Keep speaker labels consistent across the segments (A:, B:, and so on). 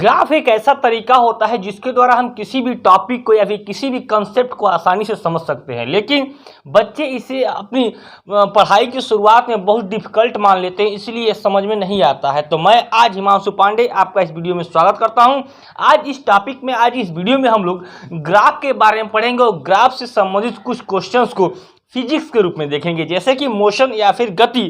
A: Graph एक ऐसा तरीका होता है जिसके द्वारा हम किसी भी टॉपिक को या फिर किसी भी कंसेप्ट को आसानी से समझ सकते हैं, लेकिन बच्चे इसे अपनी पढ़ाई की शुरुआत में बहुत डिफिकल्ट मान लेते हैं, इसलिए ये समझ में नहीं आता है। तो मैं आज हिमांशु पांडे आपका इस वीडियो में स्वागत करता हूं। आज इस टॉपिक में, आज इस वीडियो में हम लोग ग्राफ के बारे में पढ़ेंगे और ग्राफ से संबंधित कुछ क्वेश्चंस को फिजिक्स के रूप में देखेंगे, जैसे कि मोशन या फिर गति।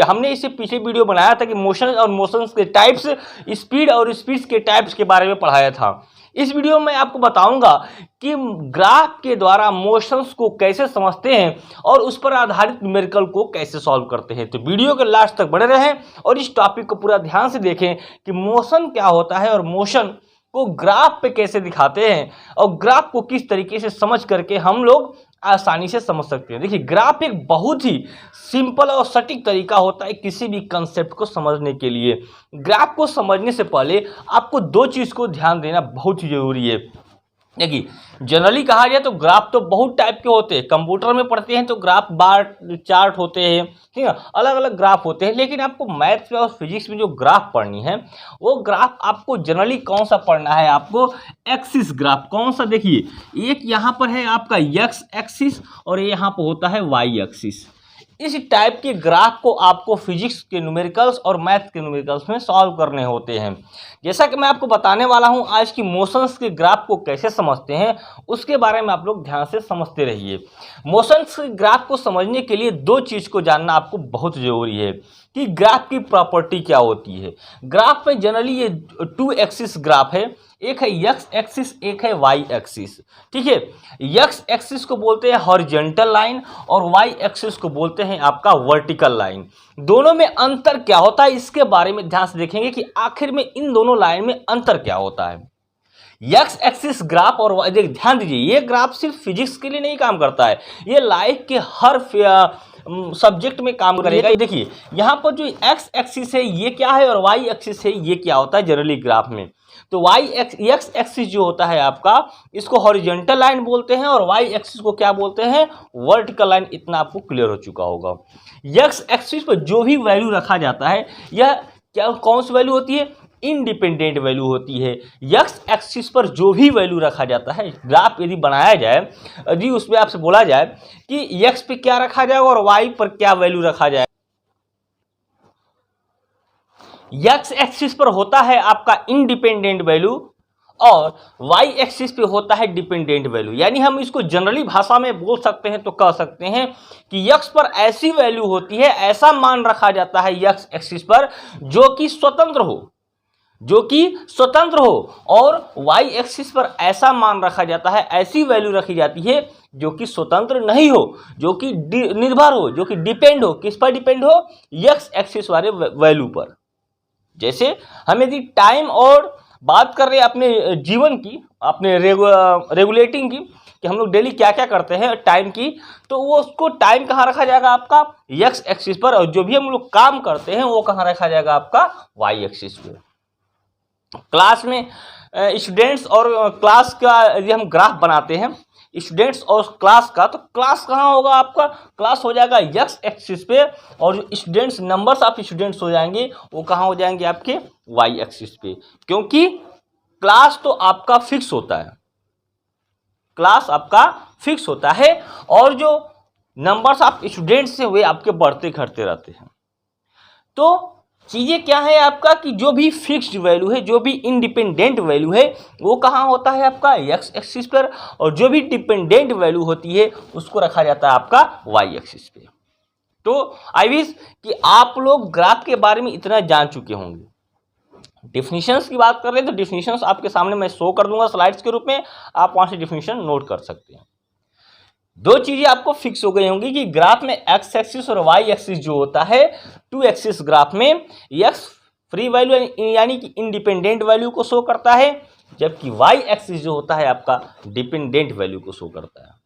A: हमने इससे पीछे वीडियो बनाया था कि मोशन और मोशंस के टाइप्स, स्पीड और स्पीड्स के टाइप्स के बारे में पढ़ाया था। इस वीडियो में आपको बताऊंगा कि ग्राफ के द्वारा मोशंस को कैसे समझते हैं और उस पर आधारित न्यूमेरिकल को कैसे सॉल्व करते हैं। तो वीडियो के लास्ट तक बने रहें और इस टॉपिक को पूरा ध्यान से देखें कि मोशन क्या होता है और मोशन को ग्राफ पे कैसे दिखाते हैं और ग्राफ को किस तरीके से समझ करके हम लोग आसानी से समझ सकते हैं। देखिए, ग्राफ एक बहुत ही सिंपल और सटीक तरीका होता है किसी भी कंसेप्ट को समझने के लिए। ग्राफ को समझने से पहले आपको दो चीज़ को ध्यान देना बहुत ही जरूरी है। देखिए, जनरली कहा जाए तो ग्राफ तो बहुत टाइप के होते हैं। कंप्यूटर में पढ़ते हैं तो ग्राफ बार चार्ट होते हैं, ठीक है, अलग अलग ग्राफ होते हैं। लेकिन आपको मैथ्स में और फिजिक्स में जो ग्राफ पढ़नी है, वो ग्राफ आपको जनरली कौन सा पढ़ना है? आपको एक्सिस ग्राफ। कौन सा? देखिए, एक यहाँ पर है आपका एक्स एक्सिस और यहाँ पर होता है वाई एक्सिस। इस टाइप के ग्राफ को आपको फिजिक्स के न्यूमेरिकल्स और मैथ के न्यूमेरिकल्स में सॉल्व करने होते हैं। जैसा कि मैं आपको बताने वाला हूं आज की मोशंस के ग्राफ को कैसे समझते हैं, उसके बारे में आप लोग ध्यान से समझते रहिए। मोशंस के ग्राफ को समझने के लिए दो चीज़ को जानना आपको बहुत ज़रूरी है कि ग्राफ की प्रॉपर्टी क्या होती है। ग्राफ में जनरली ये 2 एक्सिस ग्राफ है, एक है एक्स एक्सिस, एक है वाई एक्सिस। ठीक है, एक्स एक्सिस को बोलते हैं हॉरिजॉन्टल लाइन और वाई एक्सिस को बोलते हैं आपका वर्टिकल लाइन। दोनों में अंतर क्या होता है, इसके बारे में ध्यान से देखेंगे कि आखिर में इन दोनों लाइन में अंतर क्या होता है। एक्स एक्सिस ग्राफ और ध्यान दीजिए, ये ग्राफ सिर्फ फिजिक्स के लिए नहीं काम करता है, ये लाइफ के हर सब्जेक्ट में काम करेगा। देखिए, यहाँ पर जो एक्स एक्सिस है ये क्या है और वाई एक्सिस है ये क्या होता है जनरली ग्राफ में। तो एक्स एक्सिस जो होता है आपका, इसको हॉरिजॉन्टल लाइन बोलते हैं और वाई एक्सिस को क्या बोलते हैं? Vertical line. इतना आपको क्लियर हो चुका होगा। एक्स एक्सिस पर जो भी वैल्यू रखा जाता है, यह क्या कौन सी वैल्यू होती है? इंडिपेंडेंट वैल्यू होती है। एक्स एक्सिस पर जो भी वैल्यू रखा जाता है, ग्राफ यदि बनाया जाए, यदि उसमें आपसे बोला जाए कि एक्स पे क्या रखा जाएगा और वाई पर क्या वैल्यू रखा जाए, एक्स एक्सिस पर होता है आपका इंडिपेंडेंट वैल्यू और वाई एक्सिस पे होता है डिपेंडेंट वैल्यू। यानी हम इसको जनरली भाषा में बोल सकते हैं तो कह सकते हैं कि एक्स पर ऐसी वैल्यू होती है, ऐसा मान रखा जाता है एक्स एक्सिस पर जो कि स्वतंत्र हो, और वाई एक्सिस पर ऐसा मान रखा जाता है, ऐसी वैल्यू रखी जाती है जो कि स्वतंत्र नहीं हो, जो कि निर्भर हो, जो कि डिपेंड हो। किस पर डिपेंड हो? एक्स एक्सिस वाले वैल्यू पर। जैसे हम यदि टाइम और बात कर रहे हैं अपने जीवन की, अपने रेगुलेटिंग की, कि हम लोग डेली क्या क्या करते हैं टाइम की, तो वो उसको टाइम कहाँ रखा जाएगा? आपका एक्स एक्सिस पर। और जो भी हम लोग काम करते हैं वो कहाँ रखा जाएगा? आपका वाई एक्सिस पे। क्लास में स्टूडेंट्स और क्लास का यदि हम ग्राफ बनाते हैं, स्टूडेंट्स और क्लास का, तो क्लास कहाँ होगा? आपका क्लास हो जाएगा एक्स एक्सिस पे और जो स्टूडेंट्स, नंबर्स ऑफ स्टूडेंट्स हो जाएंगे वो कहाँ हो जाएंगे? आपके वाई एक्सिस पे। क्योंकि क्लास तो आपका फिक्स होता है, क्लास आपका फिक्स होता है और जो नंबर्स ऑफ स्टूडेंट्स हैं वे आपके बढ़ते घटते रहते हैं। तो चीज़ें क्या है आपका कि जो भी फिक्स्ड वैल्यू है, जो भी इंडिपेंडेंट वैल्यू है, वो कहाँ होता है? आपका एक्स एक्सिस पर। और जो भी डिपेंडेंट वैल्यू होती है उसको रखा जाता है आपका वाई एक्सिस पे। तो आई विश कि आप लोग ग्राफ के बारे में इतना जान चुके होंगे। डिफिनीशंस की बात कर रहे हैं तो डिफिनीशंस आपके सामने मैं शो कर दूंगा स्लाइड्स के रूप में, आप वहाँ से डिफिनीशन नोट कर सकते हैं। दो चीजें आपको फिक्स हो गई होंगी कि ग्राफ में एक्स एक्सिस और वाई एक्सिस जो होता है, 2 एक्सिस ग्राफ में एक्स फ्री वैल्यू यानी कि इंडिपेंडेंट वैल्यू को शो करता है, जबकि वाई एक्सिस जो होता है आपका डिपेंडेंट वैल्यू को शो करता है।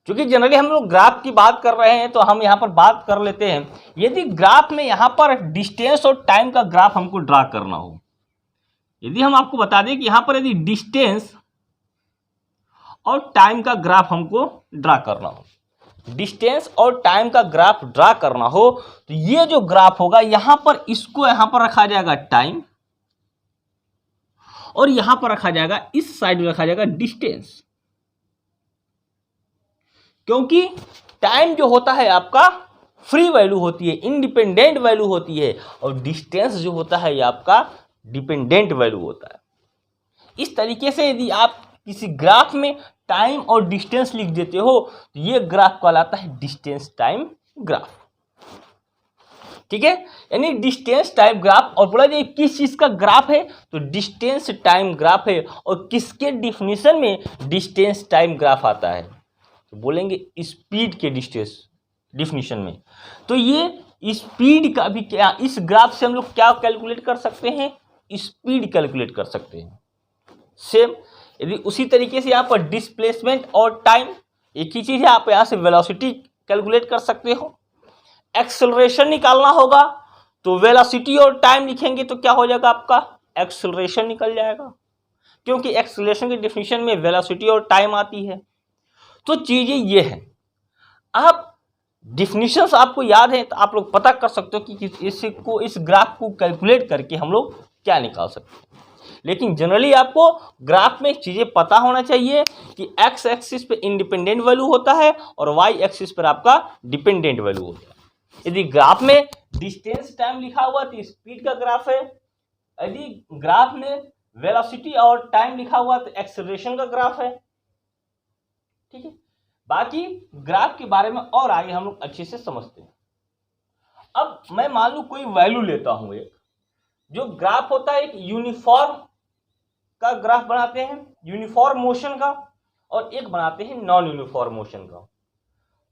A: क्योंकि जनरली हम लोग ग्राफ की बात कर रहे हैं तो हम यहाँ पर बात कर लेते हैं, यदि ग्राफ में यहाँ पर डिस्टेंस और टाइम का ग्राफ हमको ड्रा करना हो, यदि हम आपको बता दें कि यहाँ पर यदि डिस्टेंस और टाइम का ग्राफ हमको ड्रा करना हो, डिस्टेंस और टाइम का ग्राफ ड्रा करना हो, तो ये जो ग्राफ होगा यहां पर, इसको यहां पर रखा जाएगा टाइम, और यहां पर रखा जाएगा, इस साइड में रखा जाएगा डिस्टेंस। क्योंकि टाइम जो होता है आपका फ्री वैल्यू होती है, इंडिपेंडेंट वैल्यू होती है, और डिस्टेंस जो होता है ये आपका डिपेंडेंट वैल्यू होता है। इस तरीके से यदि आप किसी ग्राफ में टाइम और डिस्टेंस लिख देते हो तो ये ग्राफ कहलाता है डिस्टेंस टाइम ग्राफ। ठीक है, यानी डिस्टेंस टाइम ग्राफ, और बोला जाए किस चीज का ग्राफ है, तो डिस्टेंस टाइम ग्राफ है। और किसके डिफिनीशन में डिस्टेंस टाइम ग्राफ आता है, तो बोलेंगे स्पीड के डिस्टेंस डिफिनीशन में। तो ये स्पीड का भी क्या, इस ग्राफ से हम लोग क्या कैलकुलेट कर सकते हैं, स्पीड कैलकुलेट कर सकते हैं। सेम यदि उसी तरीके से यहाँ पर डिस्प्लेसमेंट और टाइम एक ही चीज है, आप यहाँ से वेलोसिटी कैलकुलेट कर सकते हो। एक्सेलरेशन निकालना होगा तो वेलोसिटी और टाइम लिखेंगे तो क्या हो जाएगा, आपका एक्सेलरेशन निकल जाएगा, क्योंकि एक्सेलरेशन की डिफिनीशन में वेलोसिटी और टाइम आती है। तो चीजें ये हैं, आप डिफिनीशंस आपको याद है तो आप लोग पता कर सकते हो कि इसको, इस ग्राफ को कैलकुलेट करके हम लोग क्या निकाल सकते हैं। लेकिन जनरली आपको ग्राफ में चीजें पता होना चाहिए कि एक्स एक्सिस पे इंडिपेंडेंट वैल्यू होता है और वाई एक्सिस पर आपका डिपेंडेंट वैल्यू होता है। यदि ग्राफ में डिस्टेंस टाइम लिखा हुआ तो स्पीड का ग्राफ है, यदि ग्राफ में वेलोसिटी और टाइम लिखा हुआ तो एक्सेलरेशन का ग्राफ है। ठीक है, बाकी ग्राफ के बारे में और आगे हम लोग अच्छे से समझते हैं। अब मैं मान लूं कोई वैल्यू लेता हूं, एक जो ग्राफ होता है एक यूनिफॉर्म का ग्राफ बनाते हैं, यूनिफॉर्म मोशन का, और एक बनाते हैं नॉन यूनिफॉर्म मोशन का।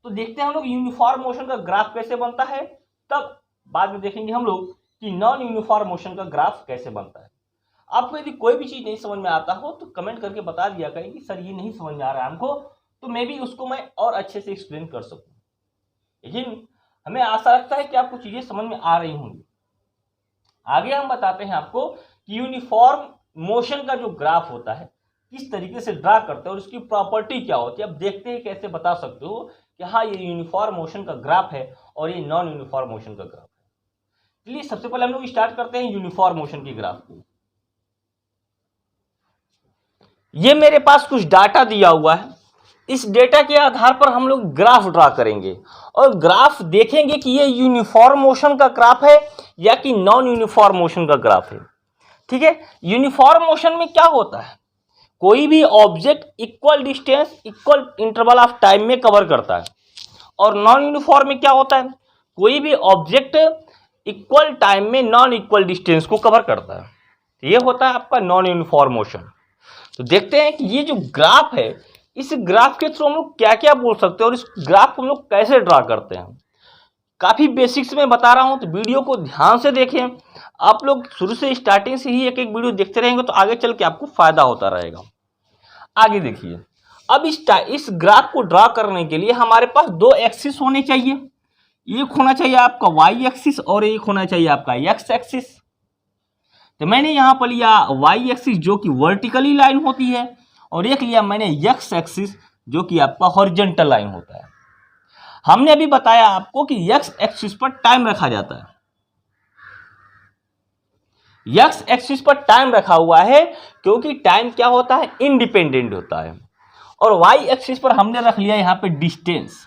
A: तो देखते हैं हम लोग यूनिफॉर्म मोशन का ग्राफ कैसे बनता है, तब बाद में देखेंगे हम लोग कि नॉन यूनिफॉर्म मोशन का ग्राफ कैसे बनता है। आपको यदि कोई भी चीज नहीं समझ में आता हो तो कमेंट करके बता दिया करें कि सर ये नहीं समझ में आ रहा है हमको, तो मे भी उसको मैं और अच्छे से एक्सप्लेन कर सकूं। लेकिन हमें आशा रखता है कि आपको चीजें समझ में आ रही होंगी। आगे हम बताते हैं आपको कि यूनिफॉर्म मोशन का जो ग्राफ होता है किस तरीके से ड्रा करते हैं और उसकी प्रॉपर्टी क्या होती है। अब देखते हैं कैसे बता सकते हो कि हाँ ये यूनिफॉर्म मोशन का ग्राफ है और ये नॉन यूनिफॉर्म मोशन का ग्राफ है। चलिए सबसे पहले हम लोग स्टार्ट करते हैं यूनिफॉर्म मोशन के ग्राफ को। ये मेरे पास कुछ डाटा दिया हुआ है, इस डेटा के आधार पर हम लोग ग्राफ ड्रा करेंगे और ग्राफ देखेंगे कि ये यूनिफॉर्म मोशन का ग्राफ है या कि नॉन यूनिफॉर्म मोशन का ग्राफ है। ठीक है, यूनिफॉर्म मोशन में क्या होता है, कोई भी object equal distance equal interval of time में कवर करता है, और नॉन यूनिफॉर्म में क्या होता है, कोई भी ऑब्जेक्ट इक्वल टाइम में नॉन इक्वल डिस्टेंस को कवर करता है। ये होता है आपका नॉन यूनिफॉर्म मोशन। तो देखते हैं कि ये जो ग्राफ है, इस ग्राफ के थ्रू हम लोग क्या क्या बोल सकते हैं और इस ग्राफ को हम लोग कैसे ड्रा करते हैं। काफी बेसिक्स में बता रहा हूं तो वीडियो को ध्यान से देखें। आप लोग शुरू से स्टार्टिंग से ही एक एक वीडियो देखते रहेंगे तो आगे चल के आपको फायदा होता रहेगा। आगे देखिए, अब इस ग्राफ को ड्रा करने के लिए हमारे पास दो एक्सिस होने चाहिए। एक होना चाहिए आपका वाई एक्सिस और एक होना चाहिए आपका एक्स एक्सिस। तो मैंने यहां पर लिया वाई एक्सिस जो कि वर्टिकली लाइन होती है, और एक लिया मैंने एक्स एक्सिस जो कि आपका हॉरिजॉन्टल लाइन होता है। हमने अभी बताया आपको कि एक्स एक्सिस पर टाइम रखा जाता है, एक्स एक्सिस पर टाइम रखा हुआ है क्योंकि टाइम क्या होता है, इंडिपेंडेंट होता है। और वाई एक्सिस पर हमने रख लिया यहां पे डिस्टेंस।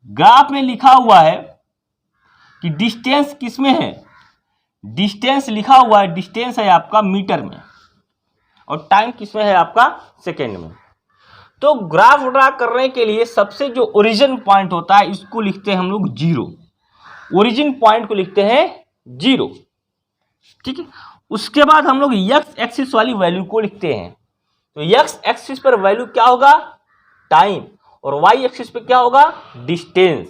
A: ग्राफ में लिखा हुआ है कि डिस्टेंस किसमें है, डिस्टेंस लिखा हुआ है, डिस्टेंस है आपका मीटर में, और टाइम किसमें है आपका सेकेंड में। तो ग्राफ ड्रा करने के लिए सबसे जो ओरिजिन पॉइंट होता है इसको लिखते हैं हम लोग जीरो, ओरिजिन पॉइंट को लिखते हैं जीरो। ठीक है, उसके बाद हम लोग एक्स एक्सिस वाली वैल्यू को लिखते हैं। तो एक्स एक्सिस पर वैल्यू क्या होगा, टाइम, और वाई एक्सिस पे क्या होगा, डिस्टेंस।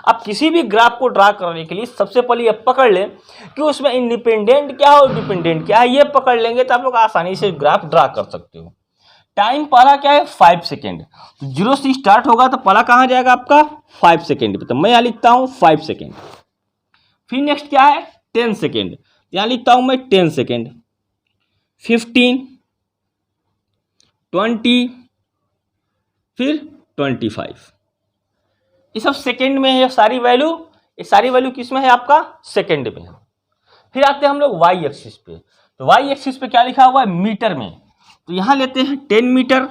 A: अब किसी भी ग्राफ को ड्रा करने के लिए सबसे पहले ये पकड़ लें कि उसमें इंडिपेंडेंट क्या है और डिपेंडेंट क्या है, ये पकड़ लेंगे तो आप लोग आसानी से ग्राफ ड्रा कर सकते हो। टाइम पहला क्या है 5 सेकेंड, तो जीरो से स्टार्ट होगा तो पहला कहां जाएगा आपका 5 सेकेंड पे, तो मैं यहां लिखता हूं 5 सेकेंड। फिर नेक्स्ट क्या है 10 सेकेंड, यहां लिखता हूं मैं 10 सेकेंड, 15, 20, फिर 25। ये सब सेकेंड में है, ये सारी वैल्यू किस में है आपका, सेकेंड में है। फिर आते हैं हम लोग वाई एक्सिस पे। तो वाई एक्सिस पे क्या लिखा हुआ है, मीटर में। तो यहां लेते हैं 10 मीटर,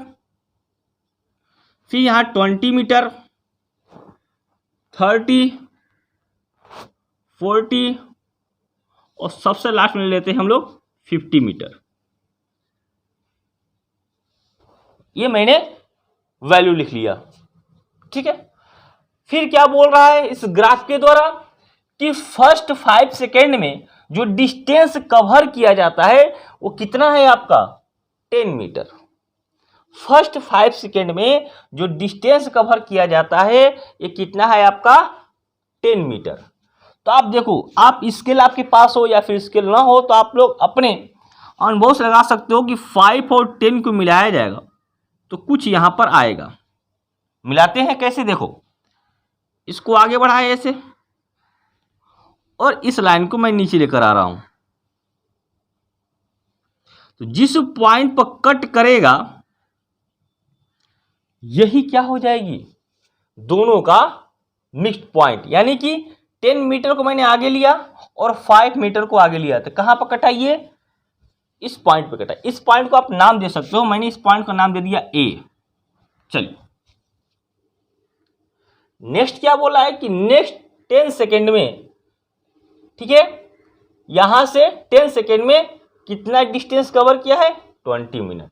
A: फिर यहां 20 मीटर, 30, 40 और सबसे लास्ट में लेते हैं हम लोग 50 मीटर। ये मैंने वैल्यू लिख लिया, ठीक है। फिर क्या बोल रहा है इस ग्राफ के द्वारा कि फर्स्ट 5 सेकेंड में जो डिस्टेंस कवर किया जाता है वो कितना है आपका, 10 मीटर। फर्स्ट 5 सेकेंड में जो डिस्टेंस कवर किया जाता है ये कितना है आपका, 10 मीटर। तो आप देखो, आप स्केल आपके पास हो या फिर स्केल ना हो तो आप लोग अपने अनुभव से लगा सकते हो कि 5 और 10 को मिलाया जाएगा तो कुछ यहां पर आएगा। मिलाते हैं कैसे, देखो इसको आगे बढ़ाए ऐसे और इस लाइन को मैं नीचे लेकर आ रहा हूं। तो जिस पॉइंट पर कट करेगा यही क्या हो जाएगी, दोनों का मिक्स्ड पॉइंट। यानी कि 10 मीटर को मैंने आगे लिया और 5 मीटर को आगे लिया, तो कहां पर कटा, ये इस पॉइंट पे कटा। इस पॉइंट को आप नाम दे सकते हो, मैंने इस पॉइंट का नाम दे दिया ए। चलिए नेक्स्ट क्या बोला है कि नेक्स्ट 10 सेकेंड में, ठीक है, यहां से 10 सेकेंड में कितना डिस्टेंस कवर किया है, 20 मिनट।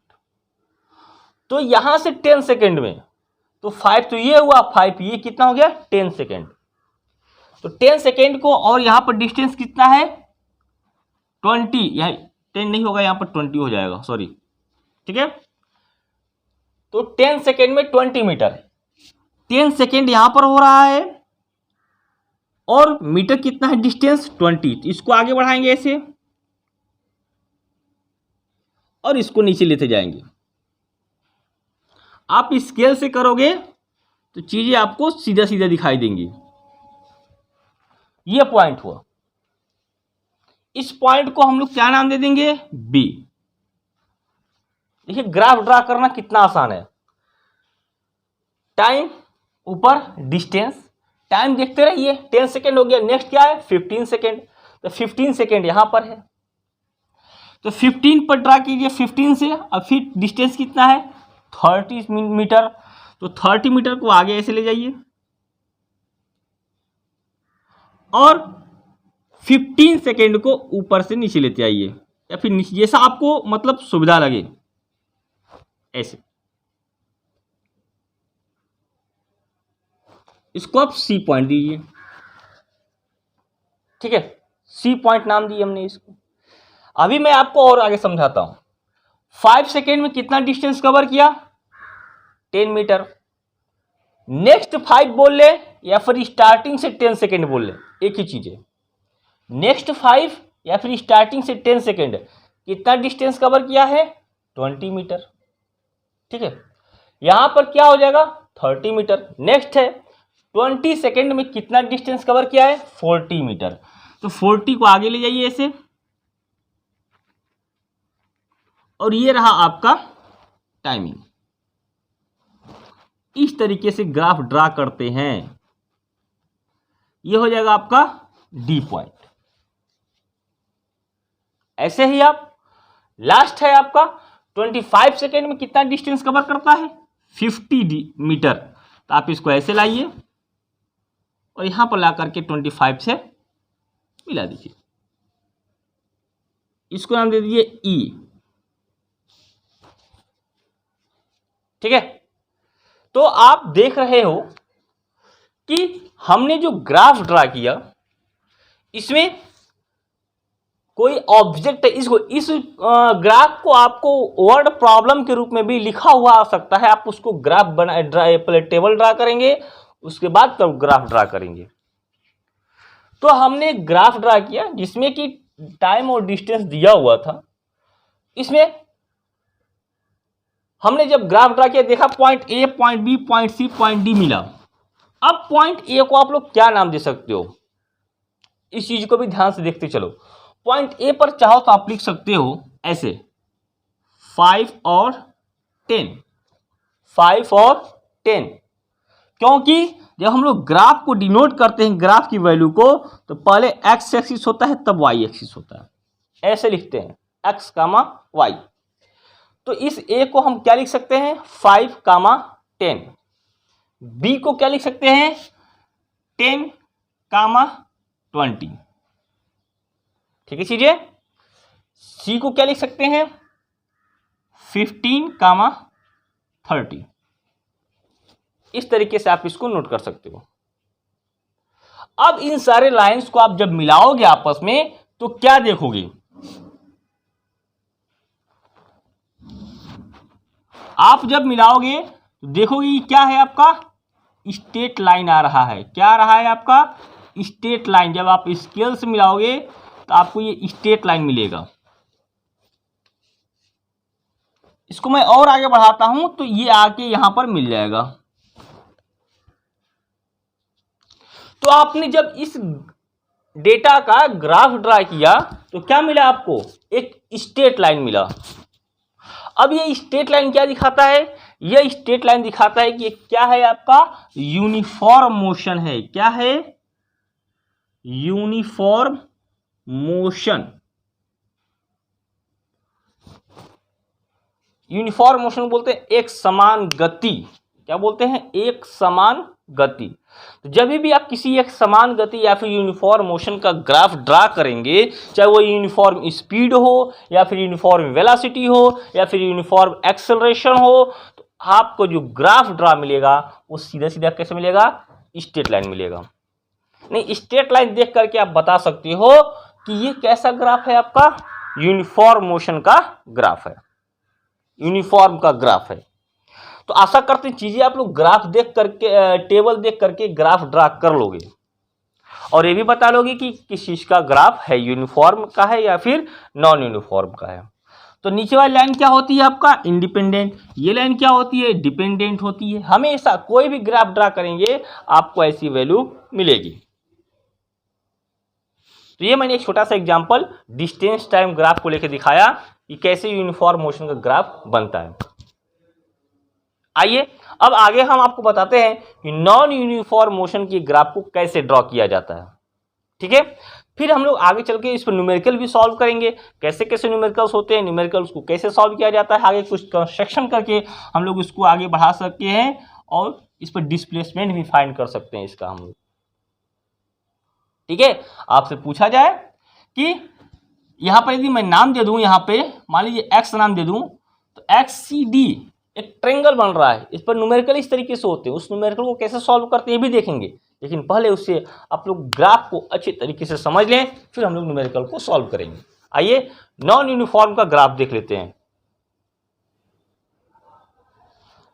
A: तो यहां से 10 सेकेंड में तो 5 तो ये हुआ, 5 ये कितना हो गया, 10 सेकेंड। तो 10 सेकेंड को और यहां पर डिस्टेंस कितना है, 20, यहां 10 नहीं होगा, यहां पर 20 हो जाएगा, सॉरी, ठीक है। तो 10 सेकेंड में 20 मीटर, 10 सेकेंड यहां पर हो रहा है और मीटर कितना है डिस्टेंस, 20। तो इसको आगे बढ़ाएंगे ऐसे और इसको नीचे लेते जाएंगे। आप स्केल से करोगे तो चीजें आपको सीधा सीधा दिखाई देंगी। ये पॉइंट हुआ, इस पॉइंट को हम लोग क्या नाम दे देंगे, बी। देखिए ग्राफ ड्रा करना कितना आसान है, टाइम ऊपर डिस्टेंस, टाइम देखते रहिए, 10 सेकेंड हो गया, नेक्स्ट क्या है 15 सेकेंड। तो 15 सेकेंड यहां पर है तो 15 पर ड्रा कीजिए 15 से। अब फिर डिस्टेंस कितना है, 30 मीटर। तो 30 मीटर को आगे ऐसे ले जाइए और 15 सेकेंड को ऊपर से नीचे लेते आइए, या फिर नीचे जैसा आपको मतलब सुविधा लगे ऐसे। इसको आप सी पॉइंट दीजिए, ठीक है, सी पॉइंट नाम दिए हमने इसको। अभी मैं आपको और आगे समझाता हूं। 5 सेकेंड में कितना डिस्टेंस कवर किया, 10 मीटर। नेक्स्ट 5 बोल ले या फिर स्टार्टिंग से 10 सेकेंड बोल ले, एक ही चीज है। नेक्स्ट 5 या फिर स्टार्टिंग से 10 सेकेंड कितना डिस्टेंस कवर किया है, 20 मीटर, ठीक है। यहां पर क्या हो जाएगा, 30 मीटर। नेक्स्ट है 20 सेकेंड में कितना डिस्टेंस कवर किया है, 40 मीटर। तो 40 को आगे ले जाइए ऐसे और ये रहा आपका टाइमिंग। इस तरीके से ग्राफ ड्रा करते हैं, ये हो जाएगा आपका डी पॉइंट। ऐसे ही आप लास्ट है आपका 25 सेकेंड में कितना डिस्टेंस कवर करता है, 50 मीटर। तो आप इसको ऐसे लाइए और यहां पर ला करके 25 से मिला दीजिए, इसको नाम दे दीजिए ई, ठीक है। तो आप देख रहे हो कि हमने जो ग्राफ ड्रा किया इसमें कोई ऑब्जेक्ट है, इसको इस ग्राफ को आपको वर्ड प्रॉब्लम के रूप में भी लिखा हुआ आ सकता है। आप उसको ग्राफ बना पहले टेबल ड्रा करेंगे, उसके बाद तब ग्राफ ड्रा करेंगे। तो हमने ग्राफ ड्रा किया जिसमें कि टाइम और डिस्टेंस दिया हुआ था। इसमें हमने जब ग्राफ ड्रा किया देखा point A, point B, point C, point D मिला। अब पॉइंट ए को आप लोग क्या नाम दे सकते हो, इस चीज को भी ध्यान से देखते चलो। पॉइंट ए पर चाहो तो आप लिख सकते हो ऐसे 5 और 10, 5 और 10, क्योंकि जब हम लोग ग्राफ को डिनोट करते हैं ग्राफ की वैल्यू को तो पहले एक्स एक्सिस होता है तब वाई एक्सिस होता है, ऐसे लिखते हैं एक्स कामा वाई। तो इस ए को हम क्या लिख सकते हैं 5 कामा 10, बी को क्या लिख सकते हैं 10 कामा 20, ठीक है चीजें। सी को क्या लिख सकते हैं 15 कामा 30, इस तरीके से आप इसको नोट कर सकते हो। अब इन सारे लाइंस को आप जब मिलाओगे आपस में तो क्या देखोगे, आप जब मिलाओगे तो देखोगे कि क्या है आपका स्ट्रेट लाइन आ रहा है। क्या आ रहा है आपका स्ट्रेट लाइन। जब आप स्केल से मिलाओगे तो आपको ये स्ट्रेट लाइन मिलेगा। इसको मैं और आगे बढ़ाता हूं तो ये आके यहां पर मिल जाएगा। तो आपने जब इस डेटा का ग्राफ ड्रा किया तो क्या मिला आपको, एक स्ट्रेट लाइन मिला। अब ये स्ट्रेट लाइन क्या दिखाता है, यह स्ट्रेट लाइन दिखाता है कि ये क्या है आपका यूनिफॉर्म मोशन है। क्या है यूनिफॉर्म मोशन। यूनिफॉर्म मोशन बोलते हैं एक समान गति। क्या बोलते हैं एक समान गति। तो जब भी आप किसी एक समान गति या फिर यूनिफॉर्म मोशन का ग्राफ ड्रा करेंगे, चाहे वो यूनिफॉर्म स्पीड हो या फिर यूनिफॉर्म वेलोसिटी हो या फिर यूनिफॉर्म एक्सेलरेशन हो, तो आपको जो ग्राफ ड्रा मिलेगा वो सीधा सीधा कैसे मिलेगा स्ट्रेट लाइन मिलेगा। नहीं, स्ट्रेट लाइन देख करके आप बता सकते हो कि ये कैसा ग्राफ है, आपका यूनिफॉर्म मोशन का ग्राफ है, यूनिफॉर्म का ग्राफ है। तो आशा करते हैं चीजें आप लोग ग्राफ देख करके टेबल देख करके ग्राफ ड्रा कर लोगे और ये भी बता लोगे कि किस चीज का ग्राफ है, यूनिफॉर्म का है या फिर नॉन यूनिफॉर्म का है। तो नीचे वाली लाइन क्या होती है आपका इंडिपेंडेंट, ये लाइन क्या होती है डिपेंडेंट होती है। हमेशा कोई भी ग्राफ ड्रा करेंगे आपको ऐसी वैल्यू मिलेगी। तो ये मैंने एक छोटा सा एग्जांपल डिस्टेंस टाइम ग्राफ को लेकर दिखाया कि कैसे यूनिफॉर्म मोशन का ग्राफ बनता है। आइए अब आगे हम आपको बताते हैं कि नॉन यूनिफॉर्म मोशन की ग्राफ को कैसे ड्रॉ किया जाता है। ठीक है, फिर हम लोग आगे चल के इस पर न्यूमेरिकल भी सॉल्व करेंगे, कैसे कैसे न्यूमेरिकल्स होते हैं, न्यूमेरिकल्स को कैसे सॉल्व किया जाता है, आगे कुछ कंस्ट्रक्शन करके हम लोग इसको आगे बढ़ा सकते हैं और इस पर डिस्प्लेसमेंट भी फाइंड कर सकते हैं इसका हम लोग। ठीक है, आपसे पूछा जाए कि यहां पर यदि मैं नाम दे दूं, यहां पे मान लीजिए एक्स नाम दे दूं तो एक्स सी डी एक ट्रायंगल बन रहा है, इस पर न्यूमेरिकल इस तरीके से होते हैं। उस न्यूमेरिकल को कैसे सॉल्व करते हैं ये भी देखेंगे, लेकिन पहले उससे आप लोग ग्राफ को अच्छे तरीके से समझ लें, फिर हम लोग न्यूमेरिकल को सॉल्व करेंगे। आइए नॉन यूनिफॉर्म का ग्राफ देख लेते हैं।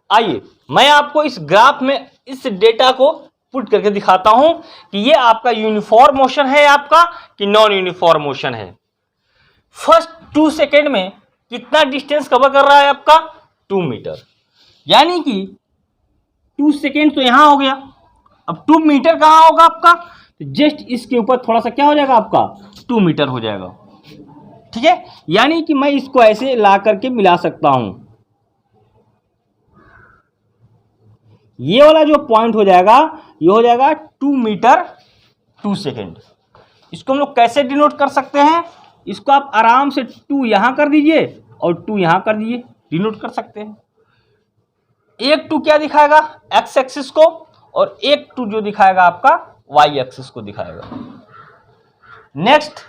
A: आइए मैं आपको इस ग्राफ में इस डेटा को पुट करके दिखाता हूं कि ये आपका यूनिफॉर्म मोशन है आपका कि नॉन यूनिफॉर्म मोशन है। फर्स्ट 2 सेकेंड में कितना डिस्टेंस कवर कर रहा है आपका 2 मीटर, यानी कि 2 सेकेंड तो यहां हो गया। अब 2 मीटर कहां होगा आपका, तो जस्ट इसके ऊपर थोड़ा सा क्या हो जाएगा आपका 2 मीटर हो जाएगा। ठीक है, यानी कि मैं इसको ऐसे ला करके मिला सकता हूं। ये वाला जो पॉइंट हो जाएगा ये हो जाएगा 2 मीटर 2 सेकेंड। इसको हम लोग कैसे डिनोट कर सकते हैं, इसको आप आराम से 2 यहां कर दीजिए और 2 यहां कर दीजिए, डिनोट कर सकते हैं। एक 2 क्या दिखाएगा एक्स एक्सिस को और एक 2 जो दिखाएगा आपका वाई एक्सिस को दिखाएगा। नेक्स्ट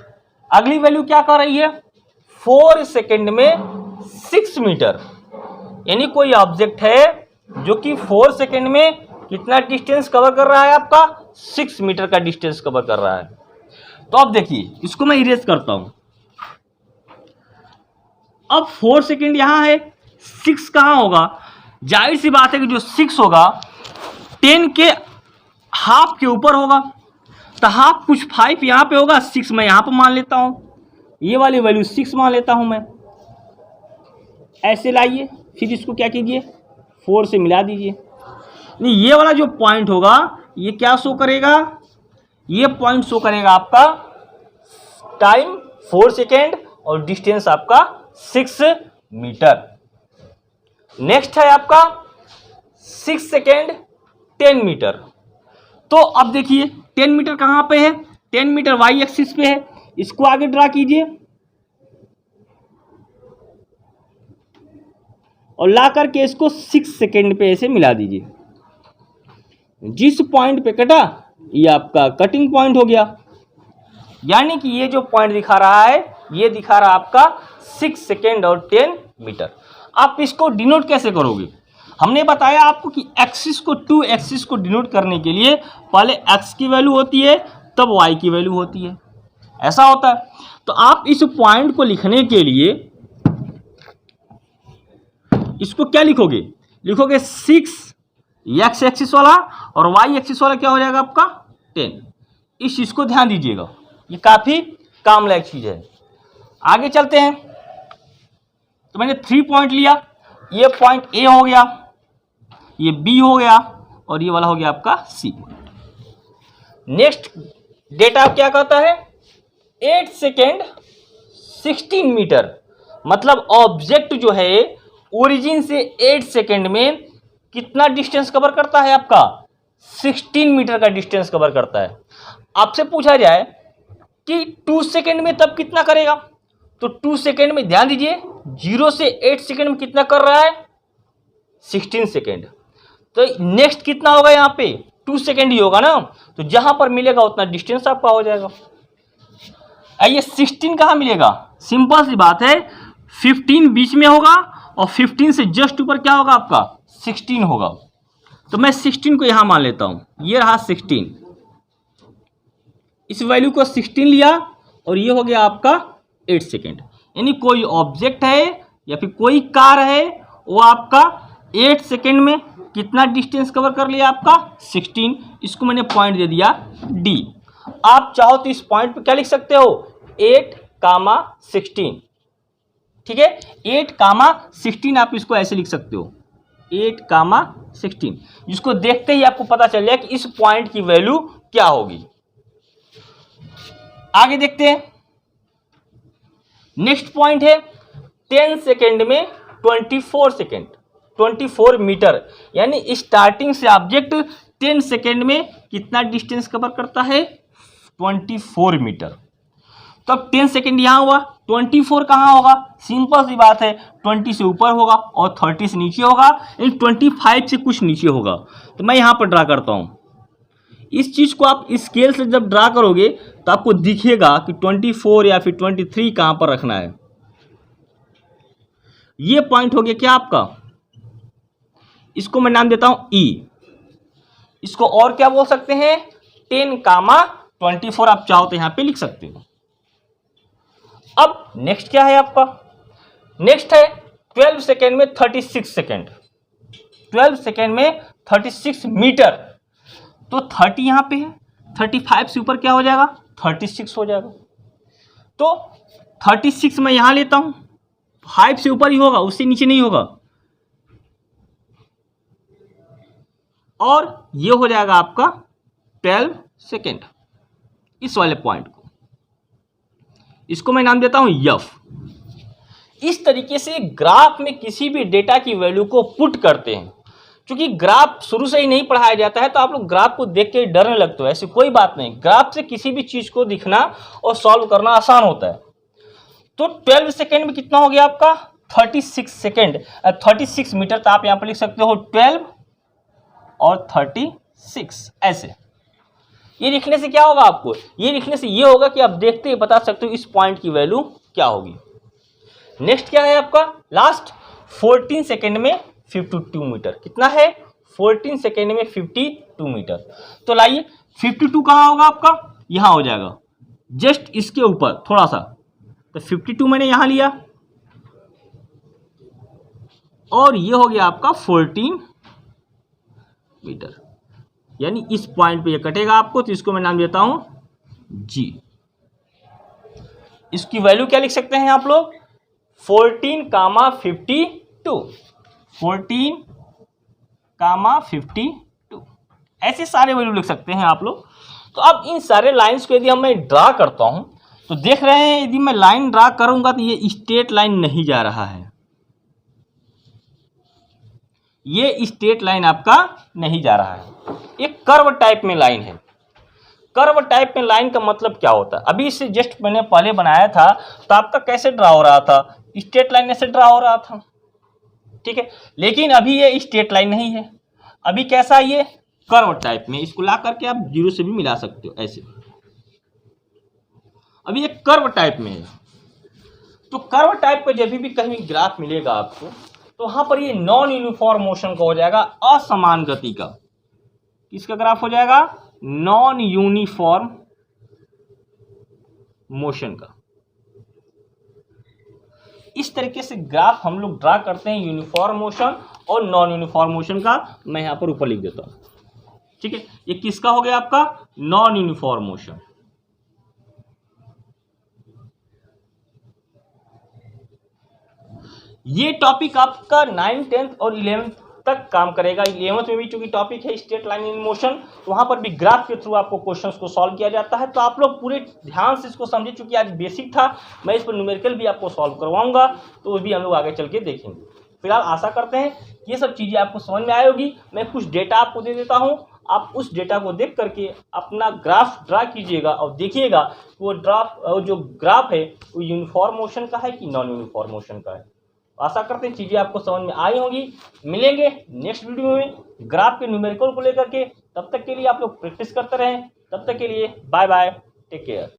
A: अगली वैल्यू क्या कर रही है 4 सेकेंड में 6 मीटर, यानी कोई ऑब्जेक्ट है जो कि 4 सेकेंड में कितना डिस्टेंस कवर कर रहा है आपका 6 मीटर का डिस्टेंस कवर कर रहा है। तो अब देखिए इसको मैं इरेज करता हूं। अब 4 सेकेंड यहां है, 6 कहां होगा, जाहिर सी बात है कि जो 6 होगा 10 के हाफ के ऊपर होगा, तो हाफ कुछ 5 यहां पे होगा, 6 मैं यहां पर मान लेता हूं, ये वाली वैल्यू 6 मान लेता हूं मैं। ऐसे लाइए फिर इसको क्या कीजिए 4 से मिला दीजिए। नहीं, ये वाला जो पॉइंट होगा ये क्या शो करेगा, ये पॉइंट शो करेगा आपका टाइम 4 सेकेंड और डिस्टेंस आपका 6 मीटर। नेक्स्ट है आपका 6 सेकेंड 10 मीटर। तो अब देखिए 10 मीटर कहाँ पे है, 10 मीटर वाई एक्सिस पे है, इसको आगे ड्रा कीजिए और ला करके इसको 6 सेकेंड पे ऐसे मिला दीजिए। जिस पॉइंट पे कटा ये आपका कटिंग पॉइंट हो गया, यानी कि ये जो पॉइंट दिखा रहा है ये दिखा रहा है आपका 6 सेकेंड और 10 मीटर। आप इसको डिनोट कैसे करोगे, हमने बताया आपको कि एक्सिस को, टू एक्सिस को डिनोट करने के लिए पहले एक्स की वैल्यू होती है तब वाई की वैल्यू होती है, ऐसा होता है। तो आप इस पॉइंट को लिखने के लिए इसको क्या लिखोगे, लिखोगे 6 एक्स एक्सिस वाला और वाई एक्सिस वाला क्या हो जाएगा आपका 10। इस चीज को ध्यान दीजिएगा, ये काफी काम लायक चीज है। आगे चलते हैं। तो मैंने 3 पॉइंट लिया, ये पॉइंट ए हो गया, ये बी हो गया और ये वाला हो गया आपका सी। नेक्स्ट डेटा क्या कहता है, 8 सेकेंड 16 मीटर, मतलब ऑब्जेक्ट जो है ओरिजिन से 8 सेकेंड में कितना डिस्टेंस कवर करता है आपका 16 मीटर का डिस्टेंस कवर करता है। आपसे पूछा जाए कि 2 सेकेंड में तब कितना करेगा, तो 2 सेकेंड में ध्यान दीजिए 0 से 8 सेकेंड में कितना कर रहा है 16 सेकेंड। तो नेक्स्ट कितना होगा यहाँ पे 2 सेकेंड ही होगा ना, तो जहां पर मिलेगा उतना डिस्टेंस आपका हो जाएगा। आइए 16 कहाँ मिलेगा, सिंपल सी बात है 15 बीच में होगा और 15 से जस्ट ऊपर क्या होगा आपका 16 होगा। तो मैं 16 को यहां मान लेता हूं, ये रहा 16, इस वैल्यू को 16 लिया और ये हो गया आपका 8 सेकेंड। यानी कोई ऑब्जेक्ट है या फिर कोई कार है वो आपका 8 सेकेंड में कितना डिस्टेंस कवर कर लिया आपका 16, इसको मैंने पॉइंट दे दिया डी। आप चाहो तो इस पॉइंट पे क्या लिख सकते हो 8,16, ठीक है 8,16 आप इसको ऐसे लिख सकते हो 8,16, जिसको देखते ही आपको पता चल जाए कि इस पॉइंट की वैल्यू क्या होगी। आगे देखते हैं। नेक्स्ट पॉइंट है 10 सेकेंड में 24 सेकेंड 24 मीटर, यानी स्टार्टिंग से ऑब्जेक्ट 10 सेकेंड में कितना डिस्टेंस कवर करता है 24 मीटर। तो अब 10 सेकेंड यहां हुआ, 24 कहां होगा, सिंपल सी बात है 20 से ऊपर होगा और 30 से नीचे होगा, यानी 25 से कुछ नीचे होगा। तो मैं यहां पर ड्रा करता हूं, इस चीज को आप स्केल से जब ड्रा करोगे तो आपको दिखेगा कि 24 या फिर 23 कहां पर रखना है। ये पॉइंट हो गया क्या आपका, इसको मैं नाम देता हूं ई, इसको और क्या बोल सकते हैं 10,24 आप चाहो तो यहां पे लिख सकते हो। अब नेक्स्ट क्या है आपका, नेक्स्ट है 12 सेकेंड में 36 सेकेंड, 12 सेकेंड में 36 मीटर। तो 30 यहां पे है, 35 से ऊपर क्या हो जाएगा 36 हो जाएगा। तो 36 मैं यहां लेता हूं, 5 से ऊपर ही होगा, उससे नीचे नहीं होगा। और ये हो जाएगा आपका 12 सेकेंड इस वाले पॉइंट को, इसको मैं नाम देता हूं यफ। इस तरीके से ग्राफ में किसी भी डेटा की वैल्यू को पुट करते हैं। क्योंकि ग्राफ शुरू से ही नहीं पढ़ाया जाता है तो आप लोग ग्राफ को देख के डरने लगते हो, ऐसी कोई बात नहीं, ग्राफ से किसी भी चीज को दिखना और सॉल्व करना आसान होता है। तो 12 सेकेंड में कितना हो गया आपका 36 सेकेंड 36 मीटर। तो आप यहां पर लिख सकते हो 12 और 36 ऐसे। ये लिखने से क्या होगा आपको, ये लिखने से ये होगा कि आप देखते ही बता सकते हो इस पॉइंट की वैल्यू क्या होगी। नेक्स्ट क्या है आपका लास्ट 14 सेकेंड में 52 मीटर, कितना है 14 सेकेंड में 52 मीटर। तो लाइए 52 कहां होगा आपका, यहां हो जाएगा जस्ट इसके ऊपर थोड़ा सा। तो 52 मैंने यहां लिया और ये हो गया आपका 14 मीटर, यानी इस पॉइंट पे ये कटेगा आपको। तो इसको मैं नाम देता हूं जी। इसकी वैल्यू क्या लिख सकते हैं आप लोग 14,52 14,52 ऐसे सारे वैल्यू लिख सकते हैं आप लोग। तो अब इन सारे लाइंस को यदि हम मैं ड्रा करता हूं तो देख रहे हैं यदि मैं लाइन ड्रा करूंगा तो ये स्ट्रेट लाइन नहीं जा रहा है, ये स्ट्रेट लाइन आपका नहीं जा रहा है, एक कर्व टाइप में लाइन है। कर्व टाइप में लाइन का मतलब क्या होता है, अभी इसे जस्ट मैंने पहले बनाया था तो आपका कैसे ड्रा हो रहा था, स्ट्रेट लाइन ऐसे ड्रा हो रहा था, ठीक है। लेकिन अभी ये स्ट्रेट लाइन नहीं है, अभी कैसा ये कर्व टाइप में, इसको ला करके आप जीरो से भी मिला सकते हो ऐसे, अभी ये कर्व टाइप में है। तो कर्व टाइप का जब भी कहीं ग्राफ मिलेगा आपको, तो वहां पर ये नॉन यूनिफॉर्म मोशन का हो जाएगा, असमान गति का। किसका ग्राफ हो जाएगा, नॉन यूनिफॉर्म मोशन का। इस तरीके से ग्राफ हम लोग ड्रा करते हैं यूनिफॉर्म मोशन और नॉन यूनिफॉर्म मोशन का। मैं यहां पर ऊपर लिख देता हूं, ठीक है। ये किसका हो गया आपका, नॉन यूनिफॉर्म मोशन। ये टॉपिक आपका 9th 10th और 11th तक काम करेगा। 11th में भी चूंकि टॉपिक है स्ट्रेट लाइन इन मोशन, तो वहां पर भी ग्राफ के थ्रू आपको क्वेश्चंस को सॉल्व किया जाता है। तो आप लोग पूरे ध्यान से इसको समझिए, चूंकि आज बेसिक था, मैं इस पर न्यूमेरिकल भी आपको सॉल्व करवाऊंगा, तो वो भी हम लोग आगे चल के देखेंगे। फिलहाल आशा करते हैं ये सब चीज़ें आपको समझ में आई होगी। मैं कुछ डेटा आपको दे देता हूँ, आप उस डेटा को देख करके अपना ग्राफ ड्रा कीजिएगा और देखिएगा वो जो ग्राफ है वो यूनिफॉर्म मोशन का है कि नॉन यूनिफॉर्म मोशन का है। आशा करते हैं चीज़ें आपको समझ में आई होंगी। मिलेंगे नेक्स्ट वीडियो में ग्राफ के न्यूमेरिकल को लेकर के। तब तक के लिए आप लोग प्रैक्टिस करते रहें। तब तक के लिए बाय बाय, टेक केयर।